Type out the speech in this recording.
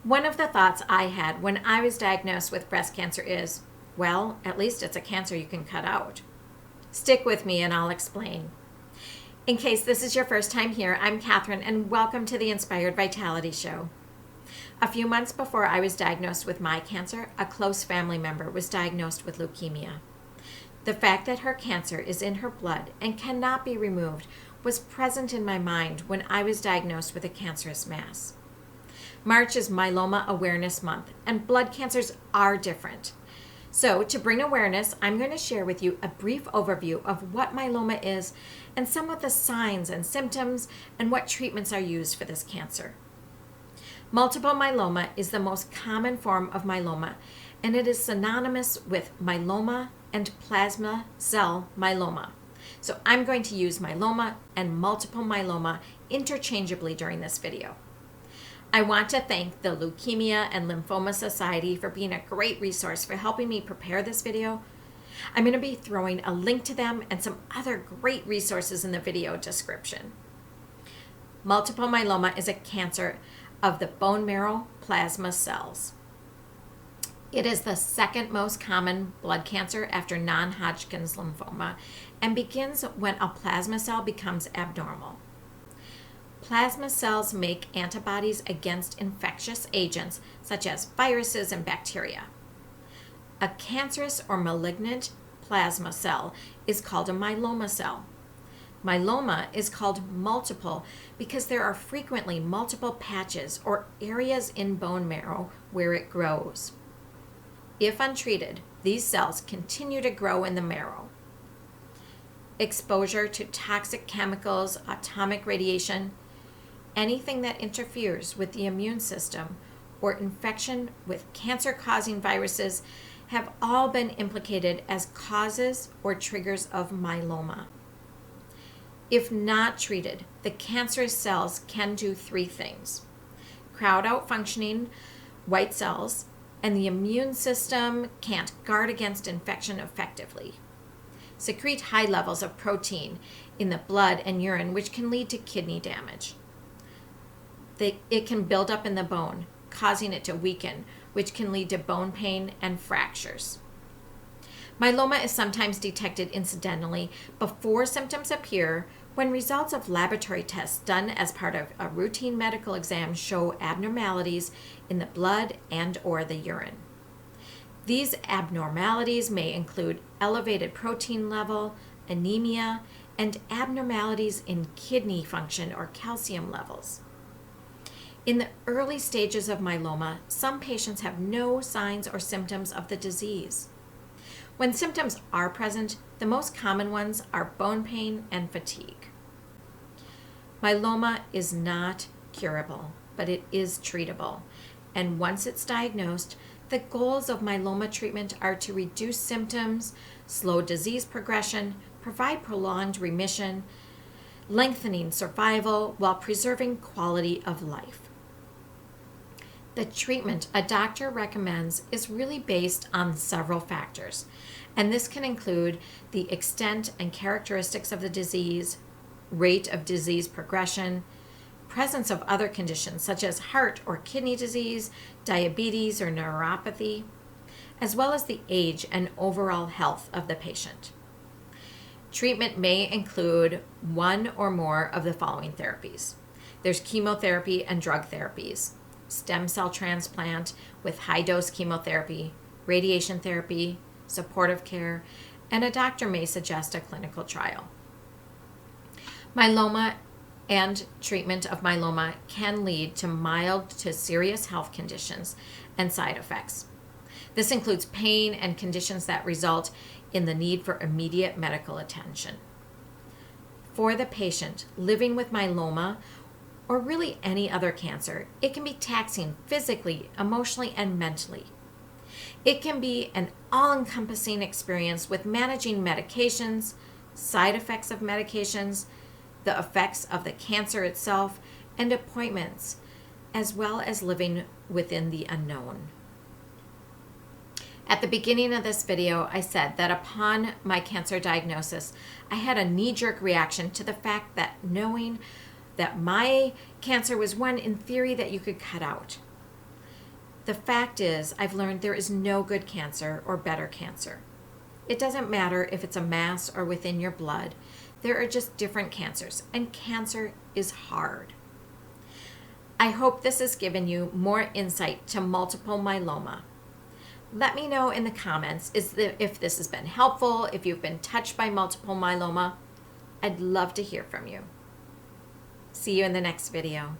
One of the thoughts I had when I was diagnosed with breast cancer is, well, at least it's a cancer you can cut out. Stick with me and I'll explain. In case this is your first time here, I'm Catherine and welcome to the Inspired Vitality Show. A few months before I was diagnosed with my cancer, a close family member was diagnosed with leukemia. The fact that her cancer is in her blood and cannot be removed was present in my mind when I was diagnosed with a cancerous mass. March is Myeloma Awareness Month, and blood cancers are different. So, to bring awareness, I'm going to share with you a brief overview of what myeloma is and some of the signs and symptoms and what treatments are used for this cancer. Multiple myeloma is the most common form of myeloma, and it is synonymous with myeloma and plasma cell myeloma. So I'm going to use myeloma and multiple myeloma interchangeably during this video. I want to thank the Leukemia and Lymphoma Society for being a great resource for helping me prepare this video. I'm going to be throwing a link to them and some other great resources in the video description. Multiple myeloma is a cancer of the bone marrow plasma cells. It is the second most common blood cancer after non-Hodgkin's lymphoma and begins when a plasma cell becomes abnormal. Plasma cells make antibodies against infectious agents such as viruses and bacteria. A cancerous or malignant plasma cell is called a myeloma cell. Myeloma is called multiple because there are frequently multiple patches or areas in bone marrow where it grows. If untreated, these cells continue to grow in the marrow. Exposure to toxic chemicals, atomic radiation, anything that interferes with the immune system, or infection with cancer-causing viruses have all been implicated as causes or triggers of myeloma. If not treated, the cancerous cells can do three things: crowd out functioning white cells, and the immune system can't guard against infection effectively. Secrete high levels of protein in the blood and urine, which can lead to kidney damage. It can build up in the bone, causing it to weaken, which can lead to bone pain and fractures. Myeloma is sometimes detected incidentally before symptoms appear when results of laboratory tests done as part of a routine medical exam show abnormalities in the blood and/or the urine. These abnormalities may include elevated protein level, anemia, and abnormalities in kidney function or calcium levels. In the early stages of myeloma, some patients have no signs or symptoms of the disease. When symptoms are present, the most common ones are bone pain and fatigue. Myeloma is not curable, but it is treatable. And once it's diagnosed, the goals of myeloma treatment are to reduce symptoms, slow disease progression, provide prolonged remission, lengthening survival while preserving quality of life. The treatment a doctor recommends is really based on several factors, and this can include the extent and characteristics of the disease, rate of disease progression, presence of other conditions such as heart or kidney disease, diabetes or neuropathy, as well as the age and overall health of the patient. Treatment may include one or more of the following therapies. There's chemotherapy and drug therapies, stem cell transplant with high-dose chemotherapy, radiation therapy, supportive care, and a doctor may suggest a clinical trial. Myeloma and treatment of myeloma can lead to mild to serious health conditions and side effects. This includes pain and conditions that result in the need for immediate medical attention. For the patient living with myeloma, or really any other cancer, it can be taxing physically, emotionally, and mentally. It can be an all-encompassing experience with managing medications, side effects of medications, the effects of the cancer itself, and appointments, as well as living within the unknown. At the beginning of this video, I said that upon my cancer diagnosis, I had a knee-jerk reaction to the fact that knowing that my cancer was one in theory that you could cut out. The fact is, I've learned there is no good cancer or better cancer. It doesn't matter if it's a mass or within your blood. There are just different cancers, and cancer is hard. I hope this has given you more insight to multiple myeloma. Let me know in the comments if this has been helpful, if you've been touched by multiple myeloma. I'd love to hear from you. See you in the next video.